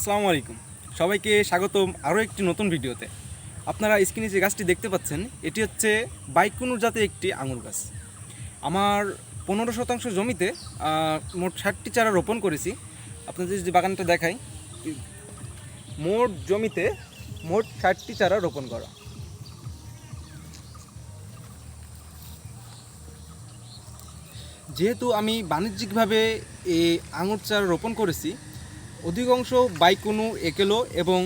আসসালামু আলাইকুম, সবাইকে স্বাগতম আরও একটি নতুন ভিডিওতে। আপনারা স্ক্রিনে যে গাছটি দেখতে পাচ্ছেন এটি হচ্ছে বাইকুনুর জাতের একটি আঙুর গাছ। আমার 15% জমিতে মোট 60টি চারা রোপণ করেছি। আপনাদের যদি বাগানটা দেখাই, মোট জমিতে মোট 60টি চারা রোপণ করা। যেহেতু আমি বাণিজ্যিকভাবে এই আঙুর চারা রোপণ করেছি, অধিকাংশ বাইকুনু, একেলো এবং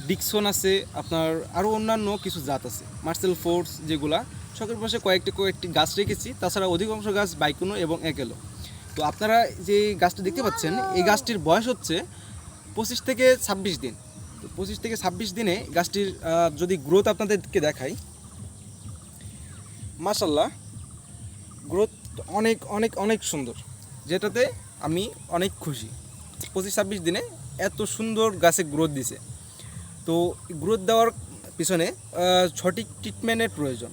ডিকসন আছে, আপনার আরও অন্যান্য কিছু জাত আছে, মার্সেল ফোর্স, যেগুলা শখের পাশে কয়েকটি গাছ রেখেছি। তাছাড়া অধিকাংশ গাছ বাইকুনু এবং একেলো। তো আপনারা যে গাছটি দেখতে পাচ্ছেন, এই গাছটির বয়স হচ্ছে 25 থেকে 26 দিন। তো 25 থেকে 26 দিনে গাছটির যদি গ্রোথ আপনাদেরকে দেখাই, মাশাল্লাহ গ্রোথ অনেক অনেক অনেক সুন্দর, যেটাতে আমি অনেক খুশি। 25-26 দিনে এত সুন্দর গাছে গ্রোথ দিছে। তো গ্রোথ দেওয়ার পিছনে সঠিক ট্রিটমেন্টের প্রয়োজন।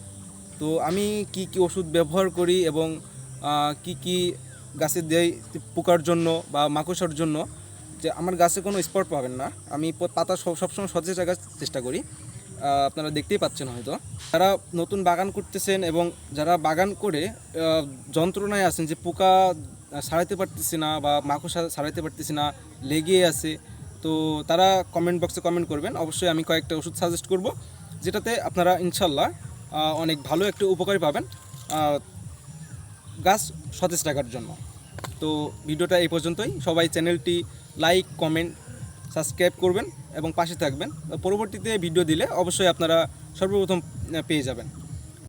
তো আমি কি কি ওষুধ ব্যবহার করি এবং কি কি গাছে দেই পোকার জন্য বা মাকড়সার জন্য, যে আমার গাছে কোনো স্পট পাবেন না। আমি পাতা সবসময় সতেজ রাখার চেষ্টা করি। আপনারা দেখতেই পাচ্ছেন হয়তো। যারা নতুন বাগান করতেছেন এবং যারা বাগান করে যন্ত্রণায় আছেন যে পোকা সারাইতে পারতেছি না বা মাকড়সা সারাইতে পারতেছি না, লেগে আছে, তো তারা কমেন্ট বক্সে কমেন্ট করবেন। অবশ্যই আমি কয়েকটা ওষুধ সাজেস্ট করব, যেটাতে আপনারা ইনশাল্লাহ অনেক ভালো একটা উপকারী পাবেন গাছ সতেজ রাখার জন্য। তো ভিডিওটা এই পর্যন্তই। সবাই চ্যানেলটি লাইক, কমেন্ট, সাবস্ক্রাইব করবেন এবং পাশে থাকবেন। পরবর্তীতে ভিডিও দিলে অবশ্যই আপনারা সর্বপ্রথম পেয়ে যাবেন।